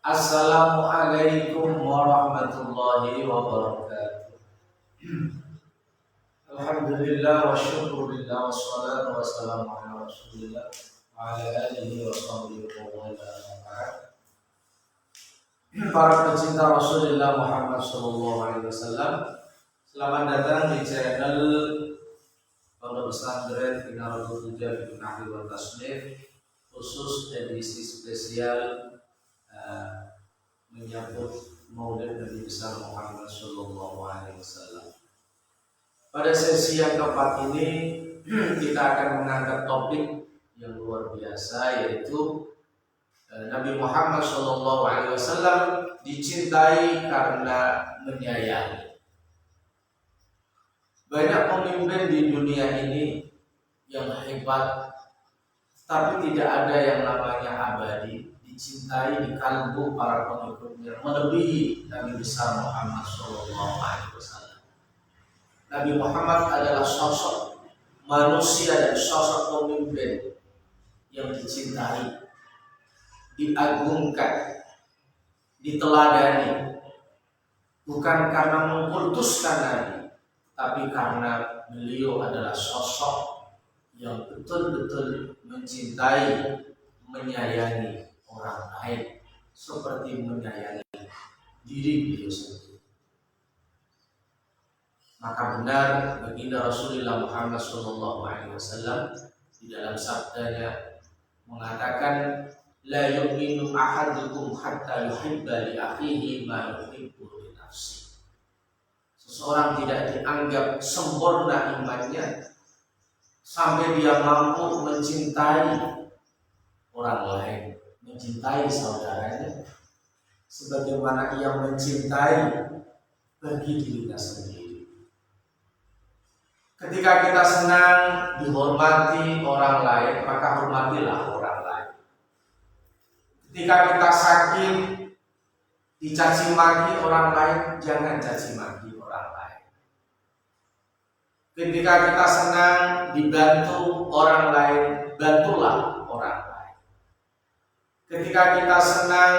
Assalamualaikum warahmatullahi wabarakatuh. Alhamdulillah wa syukurillah wassalatu wassalamu ala rasulillah wa ala alihi wa sahbihi wa wala. Para pecinta Rasulullah Muhammad SAW, selamat datang di channel Pondok Pesantren Inaratul Huda bin Ahli wal Tasnif, khusus edisi spesial menyambut Maulid Nabi besar Muhammad SAW. Pada sesi yang keempat ini kita akan mengangkat topik yang luar biasa, yaitu Nabi Muhammad SAW dicintai karena menyayangi. Banyak pemimpin di dunia ini yang hebat, tapi tidak ada yang namanya abadi, dicintai di kalbu para pengikutnya melebihi Nabi besar Muhammad SAW. Nabi Muhammad adalah sosok manusia dan sosok pemimpin yang dicintai, diagungkan, diteladani, bukan karena mengkultuskan Nabi, tapi karena beliau adalah sosok yang betul-betul mencintai, menyayangi orang lain seperti menyayangi diri beliau sendiri. Maka benar baginda Rasulullah Muhammad SAW di dalam sabdanya mengatakan, la yu'minu ahadukum hatta yuhibba li akhihi ma yuhibbu li nafsihi. Seseorang tidak dianggap sempurna imannya sampai dia mampu mencintai orang lain, mencintai saudaranya sebagaimana ia mencintai bagi dirinya sendiri. Ketika kita senang dihormati orang lain, maka hormatilah orang lain. Ketika kita sakit dicaci maki orang lain, jangan caci maki orang lain. Ketika kita senang dibantu orang lain, bantulah orang lain. Ketika kita senang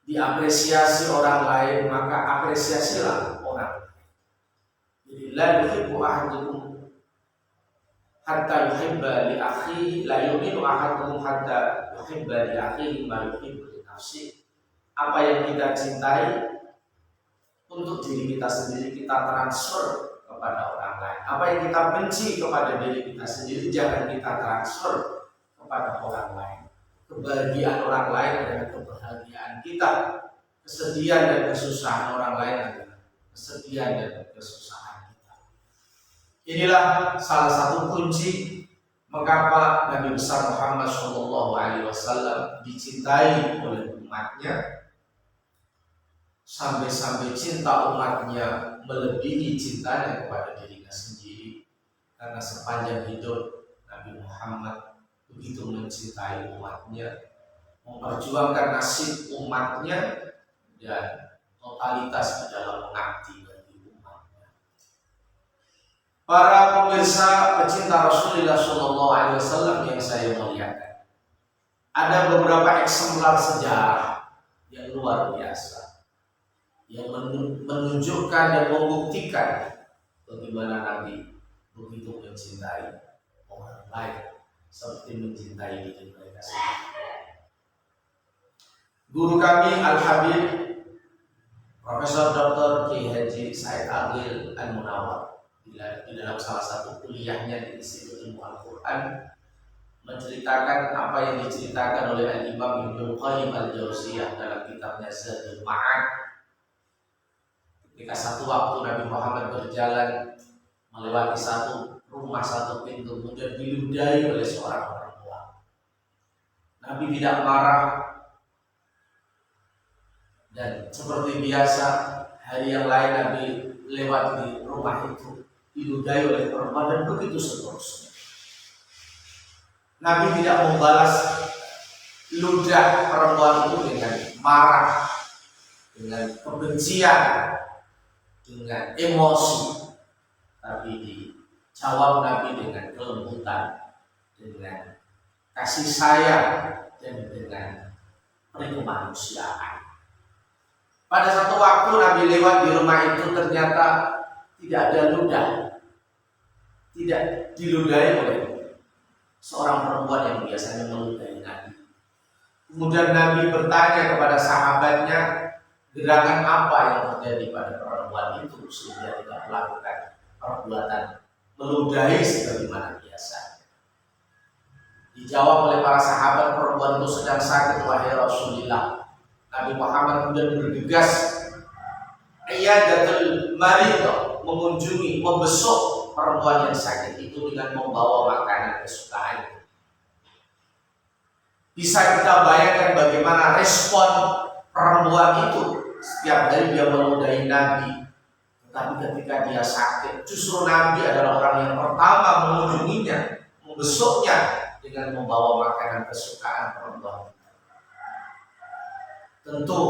diapresiasi orang lain, maka apresiasilah orang lain. Jadi la yuhibbu ahadukum hatta yuhibba li akhihi, la yu'minu ahadukum hatta yuhibba li akhihi ma yuhibbu li nafsihi. Apa yang kita cintai untuk diri kita sendiri kita transfer kepada orang lain. Apa yang kita benci kepada diri kita sendiri jangan kita transfer kepada orang lain. Kebahagiaan orang lain adalah kebahagiaan kita. Kesedihan dan kesusahan orang lain adalah kesedihan dan kesusahan kita. Inilah salah satu kunci mengapa Nabi besar Muhammad SAW dicintai oleh umatnya, sampai-sampai cinta umatnya melebihi cintanya kepada dirinya sendiri. Karena sepanjang hidup Nabi Muhammad begitu mencintai umatnya, memperjuangkan nasib umatnya, dan totalitas di dalam mengabdi bagi umatnya. Para pemirsa pecinta Rasulullah SAW yang saya muliakan, ada beberapa eksemplar sejarah yang luar biasa yang menunjukkan dan membuktikan bagaimana Nabi begitu mencintai orang lain seperti mencintai diri mereka sendiri. Guru kami Al-Habib Profesor Dr. Kiai Haji Said Agil Al-Munawar di dalam salah satu kuliahnya di Institut Ilmu Al-Quran menceritakan apa yang diceritakan oleh Al-Imam Ibnu Qayyim Al-Jauziyah dalam kitabnya Zadul Ma'ad. Ketika satu waktu Nabi Muhammad berjalan melewati satu rumah, satu pintu, kemudian diludahi oleh seorang perempuan. Nabi tidak marah, dan seperti biasa hari yang lain Nabi lewat di rumah itu diludahi oleh perempuan, dan begitu seterusnya. Nabi tidak membalas ludah perempuan itu dengan marah, dengan kebencian, dengan emosi, tapi dijawab Nabi dengan kelembutan, dengan kasih sayang, dan dengan kemanusiaan. Pada satu waktu Nabi lewat di rumah itu, ternyata tidak ada ludah, tidak diludahi oleh seorang perempuan yang biasanya meludahi Nabi. Kemudian Nabi bertanya kepada sahabatnya, gerangan apa yang terjadi pada perempuan itu sehingga tidak melakukan perbuatan meludahi sebagaimana biasa. Dijawab oleh para sahabat, perempuan itu sedang sakit wahai Rasulullah. Nabi Muhammad kemudian bergegas iyadatul marid, mengunjungi, membesuk perempuan yang sakit itu dengan membawa makanan kesukaannya. Bisa kita bayangkan bagaimana respon perempuan itu. Setiap hari dia meludahi Nabi, tetapi ketika dia sakit, justru Nabi adalah orang yang pertama mengunjunginya, membesuknya dengan membawa makanan kesukaan perempuan. Tentu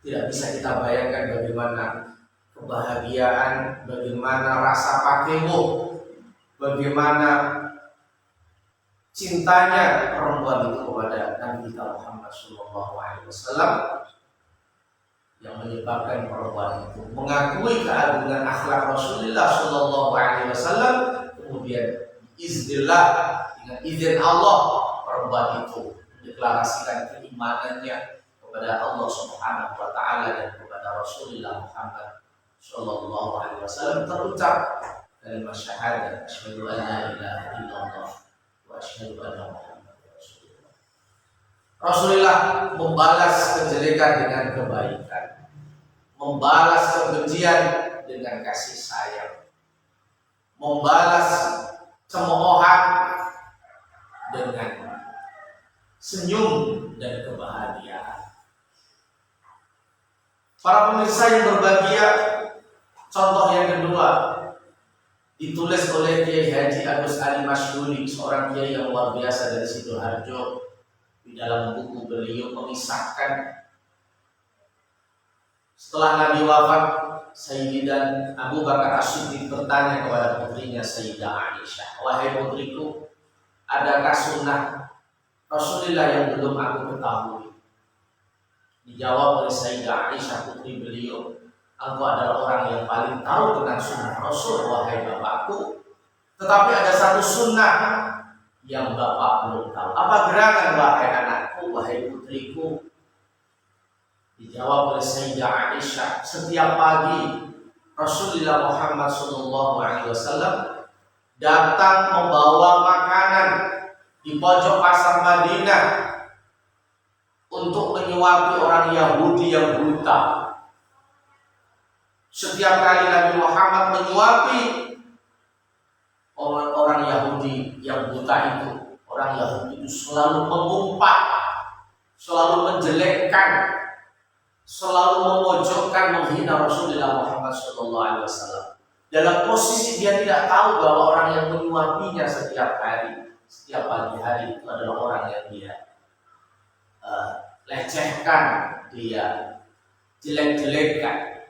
tidak bisa kita bayangkan bagaimana kebahagiaan, bagaimana rasa pakemu, bagaimana cintanya perempuan itu kepada Nabi Muhammad SAW, yang menyebabkan perempuan itu mengakui keagungan akhlak Rasulullah SAW. Kemudian iznillah, dengan izin Allah, perempuan itu mendeklarasikan keimanannya kepada Allah Subhanahu wa Ta'ala dan kepada Rasulullah Muhammad SAW. Terucap kalimat syahadat, asyhadu an la ilaha illallah wa asyhadu anna Muhammadar Rasulullah. Rasulullah membalas kejelekan dengan kebaikan, membalas kebencian dengan kasih sayang, membalas cemoohan dengan senyum dan kebahagiaan. Para pemirsa yang berbahagia, contoh yang kedua ditulis oleh Kiai Haji Agus Ali Masyhuri, seorang kiai yang luar biasa dari Sidoarjo. Di dalam buku beliau memisahkan setelah Nabi wafat, Sayyidan Abu Bakar As-Siddiq bertanya kepada putrinya Sayyidah Aisyah, wahai putriku, adakah sunnah Rasulullah yang belum aku ketahui? Dijawab oleh Sayyidah Aisyah, putri beliau, engkau adalah orang yang paling tahu tentang sunnah Rasul, wahai bapakku. Tetapi ada satu sunnah yang bapak belum tahu. Apa gerangan, wahai anakku, wahai putriku? Dijawab oleh Sayyidah Aisyah, setiap pagi Rasulullah Muhammad SAW datang membawa makanan di pojok pasar Madinah untuk menyuapi orang Yahudi yang buta. Setiap kali Nabi Muhammad menyuapi orang Yahudi yang buta itu, orang Yahudi itu selalu mengumpat, selalu menjelekkan, selalu memojokkan, menghina Rasulullah Muhammad SAW. Dalam posisi dia tidak tahu bahwa orang yang menyuapinya setiap hari, setiap pagi hari itu adalah orang yang dia lecehkan, dia jelek-jelekkan.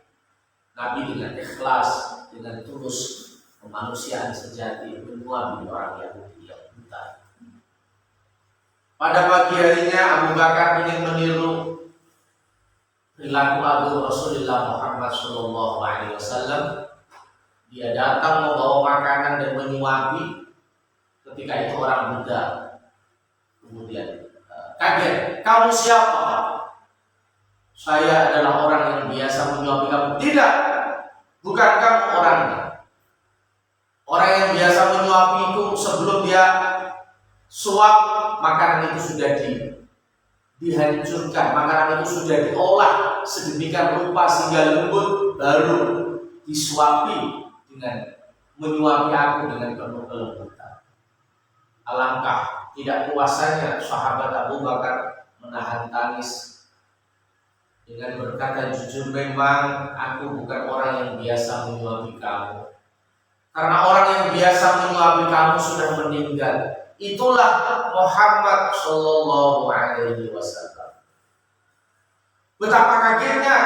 Nabi dengan ikhlas, dengan tulus, kemanusiaan sejati menyuapi orang Yahudi yang buta. Pada pagi harinya Abu Bakar ingin meniru perilaku agung Rasulullah Muhammad SAW. Dia datang membawa makanan dan menyuapi. Ketika itu orang Buddha kemudian kaget, kamu siapa? Saya adalah orang yang biasa menyuapi kamu. Tidak, bukan kamu orangnya. Orang yang biasa menyuapiku, sebelum dia suap, makanan itu sudah dihancurkan, makanan itu sudah diolah sedemikian rupa sehingga lembut, baru disuapi dengan menyuapi aku dengan penuh kelembutan. Alangkah tidak kuasanya sahabat Abu Bakar menahan tangis dengan berkata, jujur memang aku bukan orang yang biasa menyuapi kamu. Karena orang yang biasa menyuapi kamu sudah meninggal. Itulah Muhammad SAW. Betapa kagetnya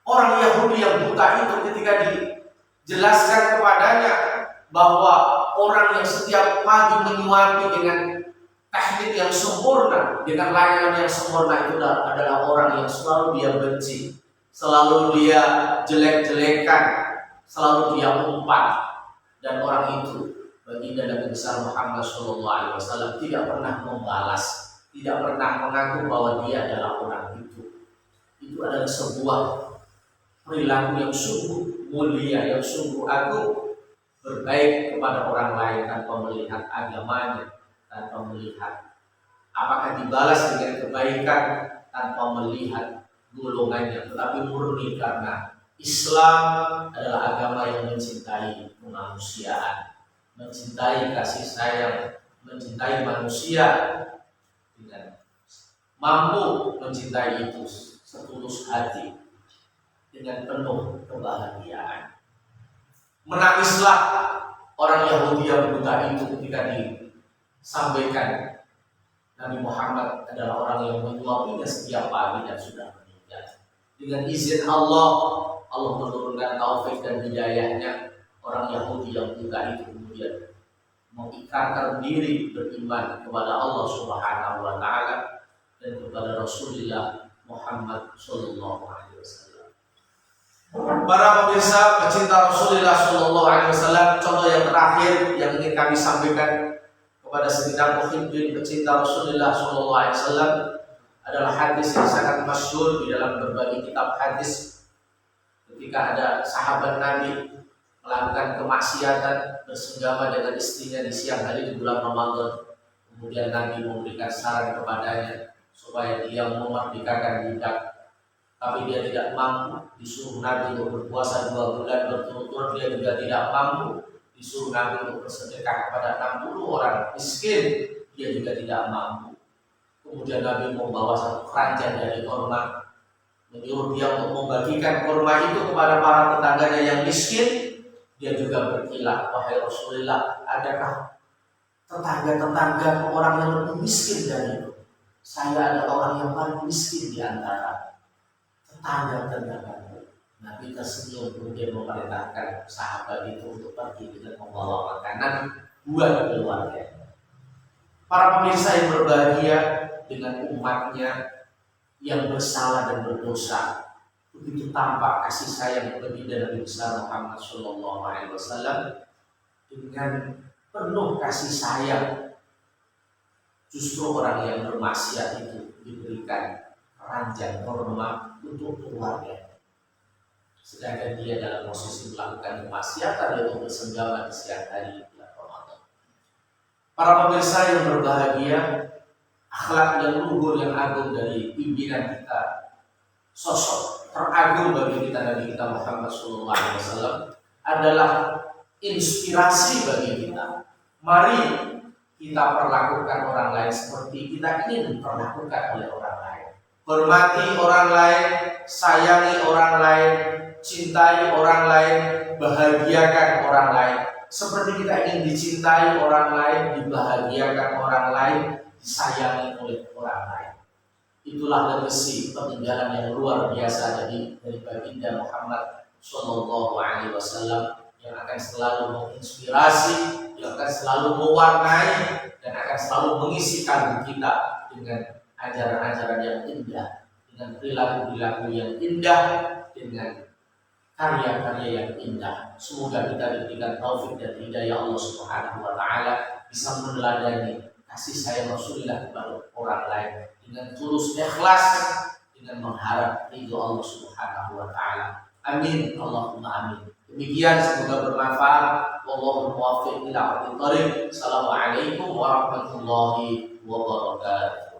orang Yahudi yang buta itu ketika dijelaskan kepadanya bahwa orang yang setiap pagi menyuapi dengan teknik yang sempurna, dengan layanan yang sempurna itu adalah orang yang selalu dia benci, selalu dia jelek-jelekan, selalu dia umpat. Dan orang itu baginda Nabi besar Muhammad SAW tidak pernah membalas, tidak pernah mengaku bahwa dia adalah orang itu. Itu adalah sebuah perilaku yang sungguh mulia, yang sungguh agung, berbaik kepada orang lain tanpa melihat agamanya, tanpa melihat apakah dibalas dengan kebaikan, tanpa melihat golongannya, tetapi murni karena Islam adalah agama yang mencintai kemanusiaan, mencintai kasih sayang, mencintai manusia dengan mampu mencintai itu setulus hati dengan penuh kebahagiaan. Menangislah orang Yahudi yang buta itu ketika disampaikan Nabi Muhammad adalah orang yang menyuapinya setiap pagi dan sudah meninggal. Dengan izin Allah, Allah menurunkan taufik dan hidayahnya, orang Yahudi yang buta itu kemudian mengikatkan diri beriman kepada Allah Subhanahu wa Ta'ala dan kepada Rasulullah Muhammad Sallallahu Alaihi Wasallam. Para pemirsa pecinta Rasulullah Sallallahu Alaihi Wasallam, contoh yang terakhir yang ingin kami sampaikan kepada segenap muhibbin pecinta Rasulullah Sallallahu Alaihi Wasallam adalah hadis yang sangat masyhur di dalam berbagai kitab hadis. Ketika ada sahabat Nabi melakukan kemaksiatan, bersenggama dengan istrinya di siang hari di bulan Ramadan, kemudian Nabi memberikan saran kepadanya supaya dia memerdekakan budak, tapi dia tidak mampu. Disuruh Nabi untuk berpuasa 2 bulan berturut-turut, dia juga tidak mampu. Disuruh Nabi untuk bersedekah kepada 60 orang miskin, dia juga tidak mampu. Kemudian Nabi membawa satu keranjang dari kurma, menyuruh dia untuk membagikan kurma itu kepada para tetangganya yang miskin. Dia juga berkilah, wahai Rasulullah, adakah tetangga-tetangga orang yang lebih miskin dari itu? Saya adalah orang yang paling miskin di antara tetangga-tetangga. Nabi tersenyum kemudian memerintahkan sahabat itu untuk pergi dengan membawa makanan buat keluarga. Para pemirsa yang berbahagia, dengan umatnya yang bersalah dan berdosa, begitu tampak kasih sayang baginda Nabi besar Muhammad Sallallahu Alaihi Wasallam. Dengan penuh kasih sayang, justru orang yang bermaksiat itu diberikan keranjang kurma untuk keluarga, sedangkan dia dalam posisi melakukan kemaksiatan yaitu bersenggama di siang hari bulan Ramadan. Para pemirsa yang berbahagia, akhlak yang luhur yang agung dari pimpinan kita, sosok teragung bagi kita Nabi kita Muhammad SAW adalah inspirasi bagi kita. Mari kita perlakukan orang lain seperti kita ingin diperlakukan oleh orang lain. Hormati orang lain, sayangi orang lain, cintai orang lain, bahagiakan orang lain. Seperti kita ingin dicintai orang lain, dibahagiakan orang lain, disayangi oleh orang lain. Itulah legasi peninggalan yang luar biasa dari baginda Muhammad Sallallahu Alaihi Wasallam yang akan selalu menginspirasi, yang akan selalu mewarnai dan akan selalu mengisi kalbu kita dengan ajaran-ajaran yang indah, dengan perilaku-perilaku yang indah, dengan karya-karya yang indah. Semoga kita diberikan taufik dan hidayah Allah Subhanahu wa Ta'ala, bisa meneladani kasih sayang Rasulullah kepada orang lain dengan tulus ikhlas, dengan mengharap ridho Allah Subhanahu wa Ta'ala. Amin, Allahumma amin. Demikian, semoga bermanfaat. Wallahul muwaffiq ila aqwamit thoriq. Assalamualaikum warahmatullahi wabarakatuh.